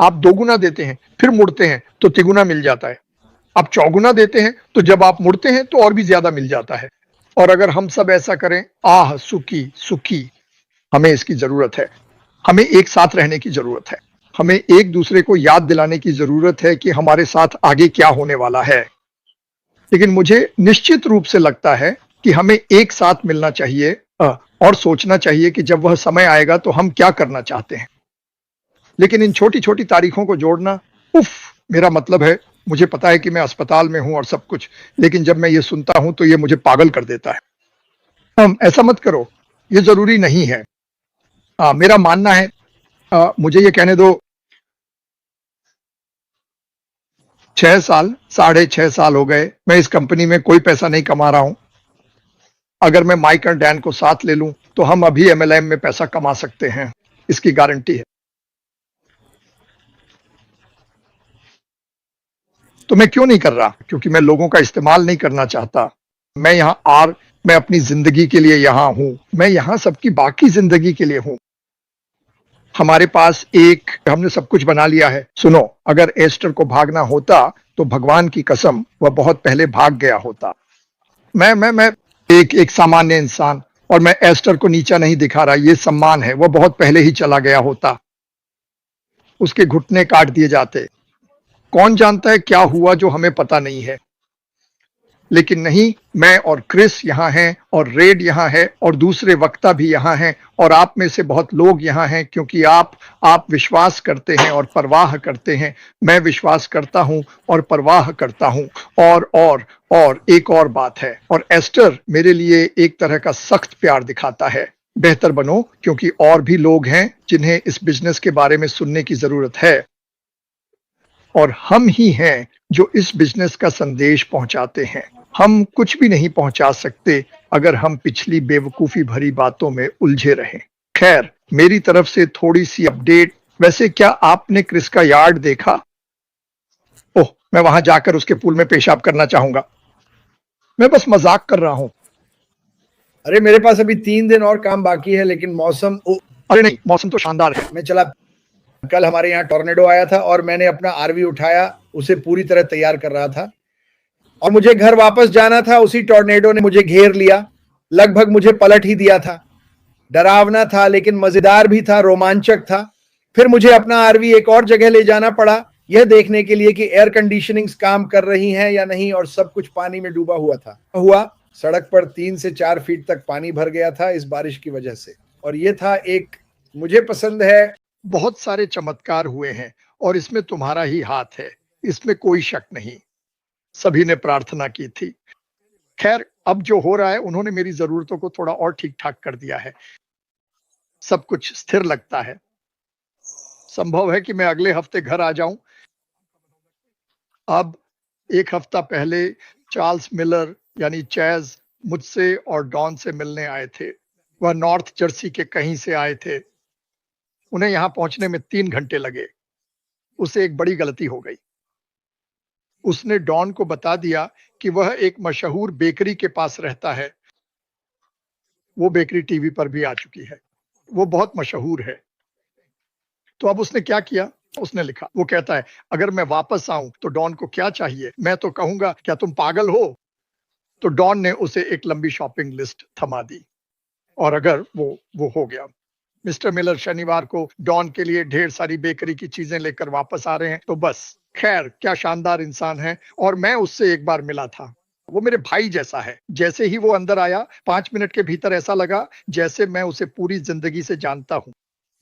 आप दोगुना देते हैं, फिर मुड़ते हैं तो तिगुना मिल जाता है। आप चौगुना देते हैं तो जब आप मुड़ते हैं तो और भी ज्यादा मिल जाता है। और अगर हम सब ऐसा करें, आह सुखी सुखी, हमें इसकी जरूरत है। हमें एक साथ रहने की जरूरत है। हमें एक दूसरे को याद दिलाने की जरूरत है कि हमारे साथ आगे क्या होने वाला है। लेकिन मुझे निश्चित रूप से लगता है कि हमें एक साथ मिलना चाहिए और सोचना चाहिए कि जब वह समय आएगा तो हम क्या करना चाहते हैं। लेकिन इन छोटी छोटी तारीखों को जोड़ना, उफ, मेरा मतलब है, मुझे पता है कि मैं अस्पताल में हूं और सब कुछ, लेकिन जब मैं ये सुनता हूं तो ये मुझे पागल कर देता है। ऐसा मत करो, ये जरूरी नहीं है। मेरा मानना है, मुझे ये कहने दो, 6 साल, 6.5 साल हो गए मैं इस कंपनी में कोई पैसा नहीं कमा रहा हूं। अगर मैं माइक और डैन को साथ ले लूं तो हम अभी एमएलएम में पैसा कमा सकते हैं, इसकी गारंटी है। तो मैं क्यों नहीं कर रहा? क्योंकि मैं लोगों का इस्तेमाल नहीं करना चाहता। मैं मैं अपनी जिंदगी के लिए यहां हूं। मैं यहां सबकी बाकी जिंदगी के लिए हूं। हमारे पास हमने सब कुछ बना लिया है। सुनो, अगर एस्टर को भागना होता तो भगवान की कसम वह बहुत पहले भाग गया होता। मैं एक सामान्य इंसान, और मैं एस्टर को नीचा नहीं दिखा रहा, ये सम्मान है। वह बहुत पहले ही चला गया होता। उसके घुटने काट दिए जाते। कौन जानता है क्या हुआ जो हमें पता नहीं है। लेकिन नहीं, मैं और क्रिस यहाँ हैं, और रेड यहाँ है, और दूसरे वक्ता भी यहाँ हैं, और आप में से बहुत लोग यहाँ हैं, क्योंकि आप विश्वास करते हैं और परवाह करते हैं। मैं विश्वास करता हूं और परवाह करता हूं। और एक और बात है, और एस्टर मेरे लिए एक तरह का सख्त प्यार दिखाता है। बेहतर बनो, क्योंकि और भी लोग हैं जिन्हें इस बिजनेस के बारे में सुनने की जरूरत है। और हम ही हैं जो इस बिजनेस का संदेश पहुंचाते हैं। हम कुछ भी नहीं पहुंचा सकते अगर हम पिछली बेवकूफी भरी बातों में उलझे रहें। खैर, मेरी तरफ से थोड़ी सी अपडेट। वैसे क्या आपने क्रिस का यार्ड देखा? ओह, मैं वहां जाकर उसके पूल में पेशाब करना चाहूंगा। मैं बस मजाक कर रहा हूं। अरे मेरे पास अभी 3 दिन और काम बाकी है, लेकिन मौसम अरे नहीं, मौसम तो शानदार है। मैं चला। कल हमारे यहाँ टॉर्नेडो आया था और मैंने अपना आरवी उठाया, उसे पूरी तरह तैयार कर रहा था, और मुझे घर वापस जाना था। उसी टॉर्नेडो ने मुझे घेर लिया, लगभग मुझे पलट ही दिया था। डरावना था, लेकिन मजेदार भी था, रोमांचक था। फिर मुझे अपना आरवी एक और जगह ले जाना पड़ा, यह देखने के लिए कि एयर कंडीशनिंग्स काम कर रही हैं या नहीं, और सब कुछ पानी में डूबा हुआ। सड़क पर 3 से 4 फीट तक पानी भर गया था इस बारिश की वजह से, और यह था एक, मुझे पसंद है। बहुत सारे चमत्कार हुए हैं और इसमें तुम्हारा ही हाथ है, इसमें कोई शक नहीं। सभी ने प्रार्थना की थी। खैर, अब जो हो रहा है, उन्होंने मेरी जरूरतों को थोड़ा और ठीक ठाक कर दिया है। सब कुछ स्थिर लगता है। संभव है कि मैं अगले हफ्ते घर आ जाऊं। अब 1 हफ्ता पहले चार्ल्स मिलर यानी चैज मुझसे और डॉन से मिलने आए थे। वह नॉर्थ जर्सी के कहीं से आए थे। उन्हें यहां पहुंचने में 3 घंटे लगे। उसे एक बड़ी गलती हो गई। उसने डॉन को बता दिया कि वह एक मशहूर बेकरी के पास रहता है। वो बेकरी टीवी पर भी आ चुकी है। वो बहुत मशहूर है। तो अब उसने क्या किया? उसने लिखा, वो कहता है, अगर मैं वापस आऊं तो डॉन को क्या चाहिए? मैं तो कहूंगा, क्या तुम पागल हो? तो डॉन ने उसे एक लंबी शॉपिंग लिस्ट थमा दी, और अगर वो हो गया। मिस्टर मिलर शनिवार को डॉन के लिए ढेर सारी बेकरी की चीजें लेकर वापस आ रहे हैं, तो बस। खैर, क्या शानदार इंसान है, और मैं उससे एक बार मिला था। वो मेरे भाई जैसा है। जैसे ही वो अंदर आया, 5 मिनट के भीतर ऐसा लगा जैसे मैं उसे पूरी जिंदगी से जानता हूं।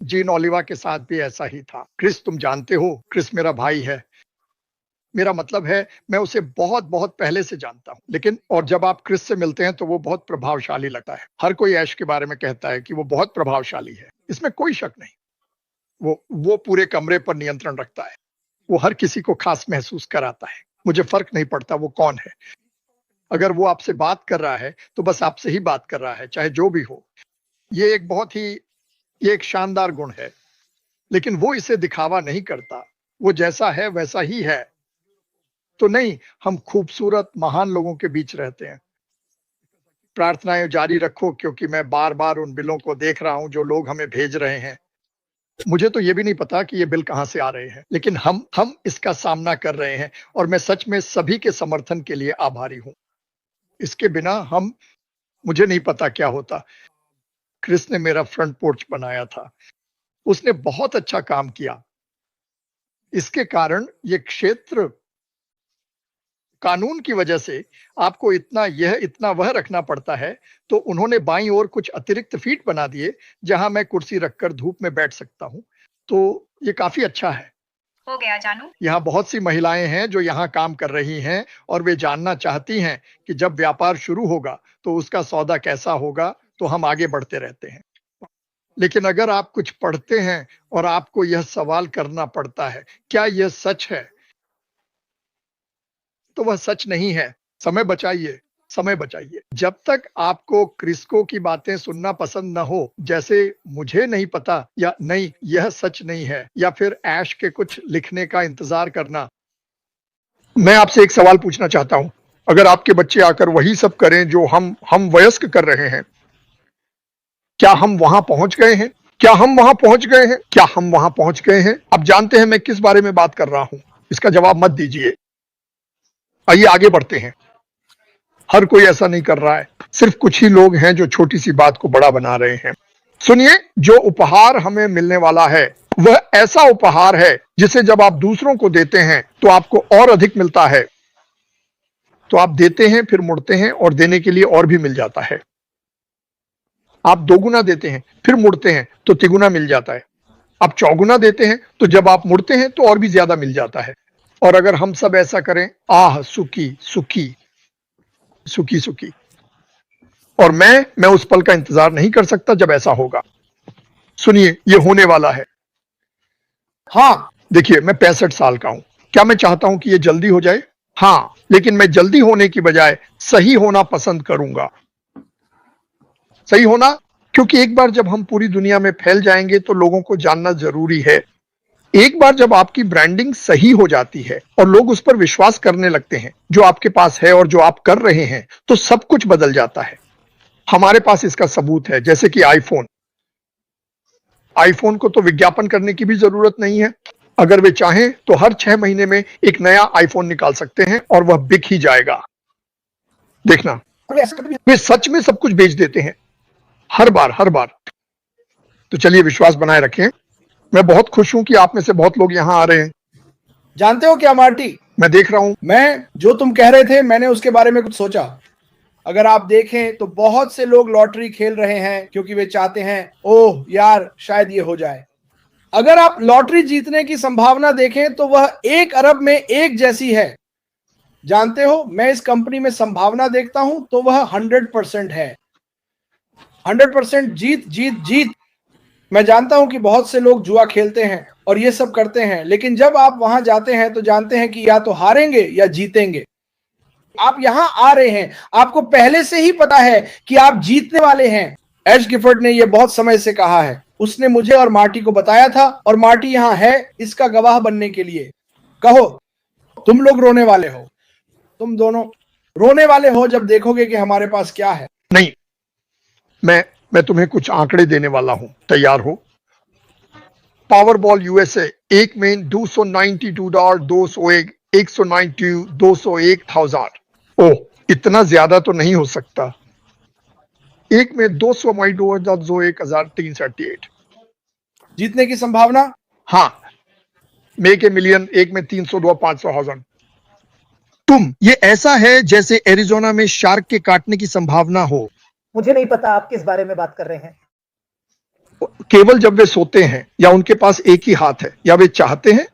जीन ओलिवा के साथ भी ऐसा ही था। क्रिस, तुम जानते हो, क्रिस मेरा भाई है। मेरा मतलब है, मैं उसे बहुत बहुत पहले से जानता हूं। लेकिन और जब आप क्रिस से मिलते हैं तो वो बहुत प्रभावशाली लगता है। हर कोई ऐश के बारे में कहता है कि वो बहुत प्रभावशाली है, इसमें कोई शक नहीं। वो पूरे कमरे पर नियंत्रण रखता है। वो हर किसी को खास महसूस कराता है। मुझे फर्क नहीं पड़ता वो कौन है। अगर वो आपसे बात कर रहा है तो बस आपसे ही बात कर रहा है, चाहे जो भी हो। ये एक शानदार गुण है। लेकिन वो इसे दिखावा नहीं करता। वो जैसा है वैसा ही है। तो नहीं, हम खूबसूरत महान लोगों के बीच रहते हैं। प्रार्थनाएं जारी रखो, क्योंकि मैं बार बार उन बिलों को देख रहा हूं जो लोग हमें भेज रहे हैं। मुझे तो ये भी नहीं पता कि ये बिल कहां से आ रहे हैं, लेकिन हम इसका सामना कर रहे हैं और मैं सच में सभी के समर्थन के लिए आभारी हूं। इसके बिना मुझे नहीं पता क्या होता। क्रिस ने मेरा फ्रंट पोर्च बनाया था। उसने बहुत अच्छा काम किया। इसके कारण ये क्षेत्र कानून की वजह से आपको इतना वह रखना पड़ता है, तो उन्होंने बाईं ओर कुछ अतिरिक्त फीट बना दिए जहां मैं कुर्सी रखकर धूप में बैठ सकता हूं। तो ये काफी अच्छा है। हो गया जानू। यहाँ बहुत सी महिलाएं हैं जो यहाँ काम कर रही हैं और वे जानना चाहती हैं कि जब व्यापार शुरू होगा तो उसका सौदा कैसा होगा, तो हम आगे बढ़ते रहते हैं। लेकिन अगर आप कुछ पढ़ते हैं और आपको यह सवाल करना पड़ता है, क्या यह सच है, तो वह सच नहीं है। समय बचाइए, समय बचाइए। जब तक आपको क्रिस्को की बातें सुनना पसंद न हो, जैसे मुझे नहीं पता या नहीं यह सच नहीं है, या फिर ऐश के कुछ लिखने का इंतजार करना। मैं आपसे एक सवाल पूछना चाहता हूं। अगर आपके बच्चे आकर वही सब करें जो हम वयस्क कर रहे हैं, क्या हम वहां पहुंच गए हैं? क्या हम वहां पहुंच गए हैं? क्या हम वहां पहुंच गए हैं? अब जानते हैं मैं किस बारे में बात कर रहा हूं। इसका जवाब मत दीजिए। आइए आगे बढ़ते हैं। हर कोई ऐसा नहीं कर रहा है, सिर्फ कुछ ही लोग हैं जो छोटी सी बात को बड़ा बना रहे हैं। सुनिए, जो उपहार हमें मिलने वाला है वह ऐसा उपहार है जिसे जब आप दूसरों को देते हैं तो आपको और अधिक मिलता है। तो आप देते हैं, फिर मुड़ते हैं और देने के लिए और भी मिल जाता है। आप दोगुना देते हैं, फिर मुड़ते हैं तो तिगुना मिल जाता है। आप चौगुना देते हैं तो जब आप मुड़ते हैं तो और भी ज्यादा मिल जाता है। और अगर हम सब ऐसा करें, आह सुखी सुखी सुखी सुखी। और मैं उस पल का इंतजार नहीं कर सकता जब ऐसा होगा। सुनिए, ये होने वाला है। हाँ, देखिए, मैं 65 साल का हूं। क्या मैं चाहता हूं कि ये जल्दी हो जाए? हाँ, लेकिन मैं जल्दी होने की बजाय सही होना पसंद करूंगा। सही होना, क्योंकि एक बार जब हम पूरी दुनिया में फैल जाएंगे तो लोगों को जानना जरूरी है। एक बार जब आपकी ब्रांडिंग सही हो जाती है और लोग उस पर विश्वास करने लगते हैं जो आपके पास है और जो आप कर रहे हैं, तो सब कुछ बदल जाता है। हमारे पास इसका सबूत है, जैसे कि आईफोन को तो विज्ञापन करने की भी जरूरत नहीं है। अगर वे चाहें तो हर 6 महीने में एक नया आईफोन निकाल सकते हैं और वह बिक ही जाएगा। देखना, वे सच में सब कुछ बेच देते हैं, हर बार। तो चलिए विश्वास बनाए रखें। मैं बहुत खुश हूं कि आप में से बहुत लोग यहां आ रहे हैं। जानते हो क्या मार्टी, मैं देख रहा हूं। मैं जो तुम कह रहे थे मैंने उसके बारे में कुछ सोचा। अगर आप देखें तो बहुत से लोग लॉटरी खेल रहे हैं क्योंकि वे चाहते हैं, ओह यार शायद ये हो जाए। अगर आप लॉटरी जीतने की संभावना देखें तो वह 1 अरब में 1 जैसी है। जानते हो, मैं इस कंपनी में संभावना देखता हूं तो वह 100% है। 100% जीत जीत जीत। मैं जानता हूं कि बहुत से लोग जुआ खेलते हैं और ये सब करते हैं, लेकिन जब आप वहां जाते हैं तो जानते हैं कि या तो हारेंगे या जीतेंगे। आप यहां आ रहे हैं, आपको पहले से ही पता है कि आप जीतने वाले हैं। एश गिफर्ड ने यह बहुत समय से कहा है। उसने मुझे और मार्टी को बताया था और मार्टी यहां है इसका गवाह बनने के लिए। कहो, तुम लोग रोने वाले हो। तुम दोनों रोने वाले हो जब देखोगे कि हमारे पास क्या है। नहीं, मैं तुम्हें कुछ आंकड़े देने वाला हूं। तैयार हो? पावरबॉल यूएसए, एक में $292, 201, 192, 201 थाउजेंड। ओह, इतना ज्यादा तो नहीं हो सकता। एक में 200 1338। जीतने की संभावना? हाँ, मेक ए मिलियन, एक में 302 500,000। ये ऐसा है जैसे एरिजोना में शार्क के काटने की संभावना हो। मुझे नहीं पता आप किस बारे में बात कर रहे हैं। केवल जब वे सोते हैं या उनके पास एक ही हाथ है या वे चाहते हैं।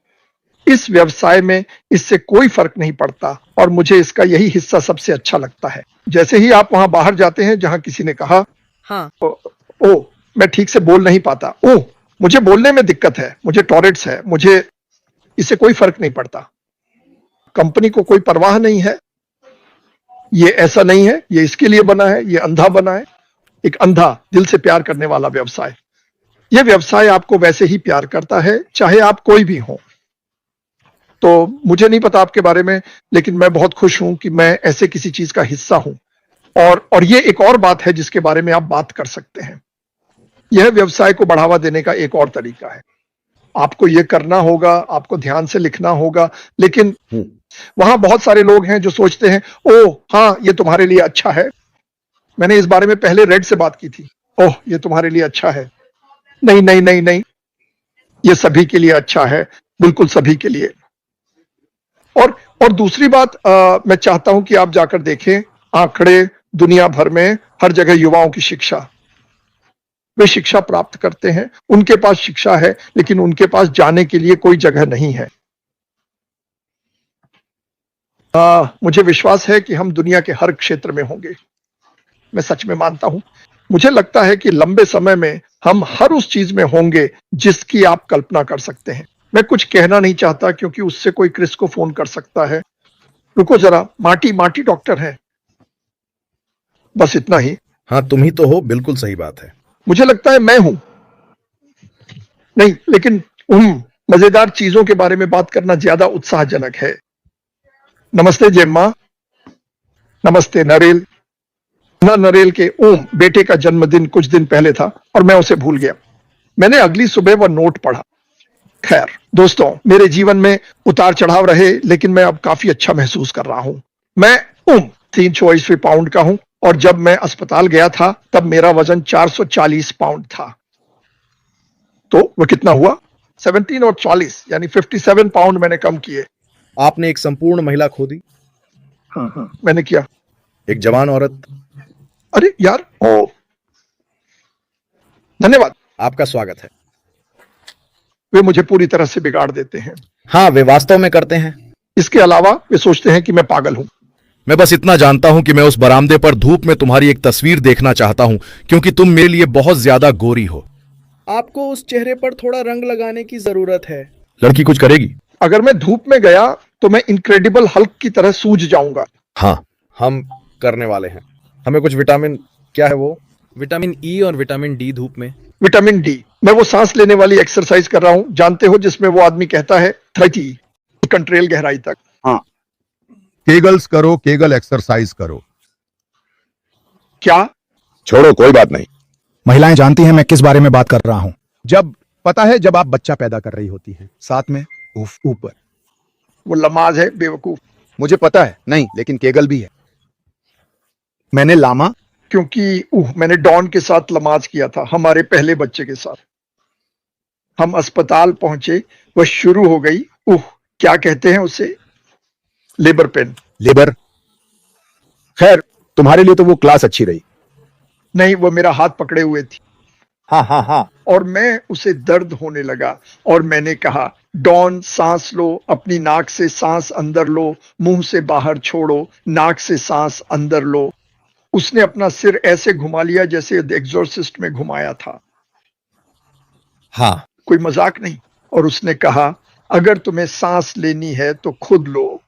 इस व्यवसाय में इससे कोई फर्क नहीं पड़ता और मुझे इसका यही हिस्सा सबसे अच्छा लगता है। जैसे ही आप वहां बाहर जाते हैं जहां किसी ने कहा, हाँ, ओ, मैं ठीक से बोल नहीं पाता, ओह, मुझे बोलने में दिक्कत है, मुझे टॉरेट्स है, मुझे इससे कोई फर्क नहीं पड़ता। कंपनी को कोई परवाह नहीं है। ये ऐसा नहीं है, ये इसके लिए बना है, ये अंधा बना है। एक अंधा, दिल से प्यार करने वाला व्यवसाय। यह व्यवसाय आपको वैसे ही प्यार करता है चाहे आप कोई भी हो। तो मुझे नहीं पता आपके बारे में, लेकिन मैं बहुत खुश हूं कि मैं ऐसे किसी चीज का हिस्सा हूं। और ये एक और बात है जिसके बारे में आप बात कर सकते हैं। यह व्यवसाय को बढ़ावा देने का एक और तरीका है। आपको ये करना होगा, आपको ध्यान से लिखना होगा। लेकिन वहां बहुत सारे लोग हैं जो सोचते हैं, ओह हाँ ये तुम्हारे लिए अच्छा है। मैंने इस बारे में पहले रेड से बात की थी। ओह ये तुम्हारे लिए अच्छा है। नहीं नहीं नहीं नहीं, ये सभी के लिए अच्छा है, बिल्कुल सभी के लिए। और दूसरी बात, मैं चाहता हूं कि आप जाकर देखें आंकड़े, दुनिया भर में हर जगह युवाओं की शिक्षा, वे शिक्षा प्राप्त करते हैं, उनके पास शिक्षा है, लेकिन उनके पास जाने के लिए कोई जगह नहीं है। मुझे विश्वास है कि हम दुनिया के हर क्षेत्र में होंगे, मैं सच में मानता हूं। मुझे लगता है कि लंबे समय में हम हर उस चीज में होंगे जिसकी आप कल्पना कर सकते हैं। मैं कुछ कहना नहीं चाहता क्योंकि उससे कोई क्रिस को फोन कर सकता है। रुको जरा, माटी डॉक्टर है। बस इतना ही। हाँ तुम ही तो हो, बिल्कुल सही बात है। मुझे लगता है मैं हूं। नहीं, लेकिन उन मजेदार चीजों के बारे में बात करना ज्यादा उत्साहजनक है। नमस्ते जेम्मा। नमस्ते नरेल। नरेल के ओम बेटे का जन्मदिन कुछ दिन पहले था और मैं उसे भूल गया। मैंने अगली सुबह वह नोट पढ़ा। खैर दोस्तों, मेरे जीवन में उतार चढ़ाव रहे, लेकिन मैं अब काफी अच्छा महसूस कर रहा हूं। मैं 300 ईस्वी पाउंड का हूं और जब मैं अस्पताल गया था तब मेरा वजन 440 पाउंड था। तो वह कितना हुआ? 17 और 40 यानी 57 पाउंड मैंने कम किए। आपने एक संपूर्ण महिला खो दी। हाँ, मैंने किया। एक जवान औरत। अरे यार, ओ धन्यवाद। आपका स्वागत है। वे मुझे पूरी तरह से बिगाड़ देते हैं। हाँ वे वास्तव में करते हैं। इसके अलावा वे सोचते हैं कि मैं पागल हूं। मैं बस इतना जानता हूं कि मैं उस बरामदे पर धूप में तुम्हारी एक तस्वीर देखना चाहता हूं, क्योंकि तुम मेरे लिए बहुत ज्यादा गोरी हो। आपको उस चेहरे पर थोड़ा रंग लगाने की जरूरत है। लड़की कुछ करेगी। अगर मैं धूप में गया तो मैं इनक्रेडिबल हल्क की तरह सूझ जाऊंगा। हाँ हम करने वाले हैं। हमें कुछ विटामिन, क्या है वो? विटामिन ई और विटामिन डी धूप में। Vitamin D. मैं वो सांस लेने वाली एक्सरसाइज कर रहा हूं, जानते हो, जिसमें वो आदमी कहता है 30 कंट्रेल गहराई तक। हाँ, केगल्स करो, केगल एक्सरसाइज करो। क्या? छोड़ो, कोई बात नहीं। महिलाएं जानती हैं मैं किस बारे में बात कर रहा हूं। जब आप बच्चा पैदा कर रही होती हैं, साथ में ऊपर वो लमाज है, बेवकूफ। मुझे पता है, नहीं लेकिन केगल भी है। मैंने लामा, क्योंकि मैंने डॉन के साथ लमाज किया था, हमारे पहले बच्चे के साथ। हम अस्पताल पहुंचे, वह शुरू हो गई। क्या कहते हैं उसे? Labour pain. लेबर। खैर तुम्हारे लिए तो वो क्लास अच्छी रही। नहीं, वो मेरा हाथ पकड़े हुए थी। हाँ। और मैं उसे दर्द होने लगा और मैंने कहा, डॉन सांस लो, अपनी नाक से सांस अंदर लो, मुंह से बाहर छोड़ो, नाक से सांस अंदर लो। उसने अपना सिर ऐसे घुमा लिया जैसे द एग्जॉर्सिस्ट में घुमाया था। हाँ, कोई मजाक नहीं। और उसने कहा, अगर तुम्हें सांस लेनी है तो खुद लो।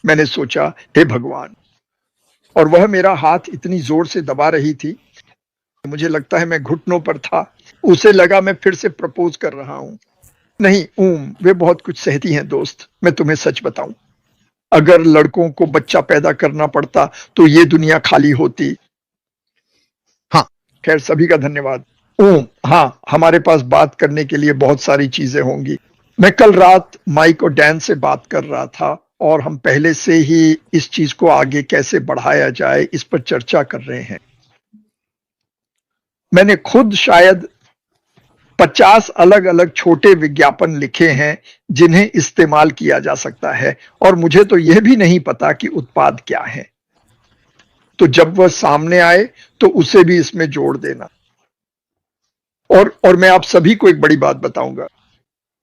मैंने सोचा, हे भगवान। और वह मेरा हाथ इतनी जोर से दबा रही थी, मुझे लगता है मैं घुटनों पर था। उसे लगा मैं फिर से प्रपोज कर रहा हूं। नहीं वे बहुत कुछ सहती हैं दोस्त। मैं तुम्हें सच बताऊं, अगर लड़कों को बच्चा पैदा करना पड़ता तो ये दुनिया खाली होती। हाँ। खैर, सभी का धन्यवाद। हाँ, हमारे पास बात करने के लिए बहुत सारी चीजें होंगी। मैं कल रात माइक और डैन से बात कर रहा था और हम पहले से ही इस चीज को आगे कैसे बढ़ाया जाए इस पर चर्चा कर रहे हैं। मैंने खुद शायद 50 अलग अलग छोटे विज्ञापन लिखे हैं जिन्हें इस्तेमाल किया जा सकता है, और मुझे तो यह भी नहीं पता कि उत्पाद क्या है। तो जब वह सामने आए तो उसे भी इसमें जोड़ देना। और मैं आप सभी को एक बड़ी बात बताऊंगा,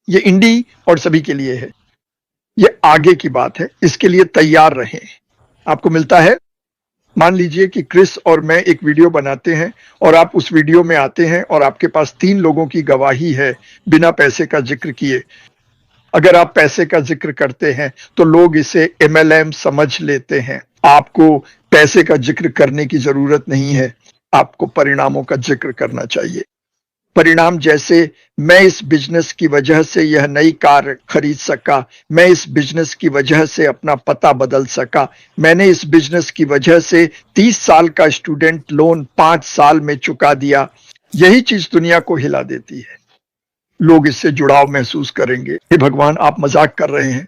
ये इंडी और सभी के लिए है, ये आगे की बात है, इसके लिए तैयार रहें। आपको मिलता है, मान लीजिए कि क्रिस और मैं एक वीडियो बनाते हैं और आप उस वीडियो में आते हैं और आपके पास 3 लोगों की गवाही है बिना पैसे का जिक्र किए। अगर आप पैसे का जिक्र करते हैं तो लोग इसे MLM समझ लेते हैं। आपको पैसे का जिक्र करने की जरूरत नहीं है, आपको परिणामों का जिक्र करना चाहिए। परिणाम जैसे, मैं इस बिजनेस की वजह से यह नई कार खरीद सका, मैं इस बिजनेस की वजह से अपना पता बदल सका, मैंने इस बिजनेस की वजह से 30 साल का स्टूडेंट लोन 5 साल में चुका दिया। यही चीज दुनिया को हिला देती है। लोग इससे जुड़ाव महसूस करेंगे। हे भगवान, आप मजाक कर रहे हैं।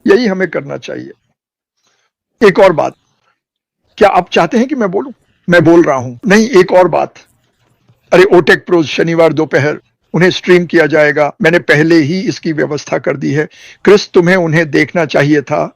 यही हमें करना चाहिए। एक और बात, क्या आप चाहते हैं कि मैं बोलूं? मैं बोल रहा हूं। नहीं, एक और बात। अरे ओटेक प्रोज शनिवार दोपहर उन्हें स्ट्रीम किया जाएगा। मैंने पहले ही इसकी व्यवस्था कर दी है। क्रिस, तुम्हें उन्हें देखना चाहिए था।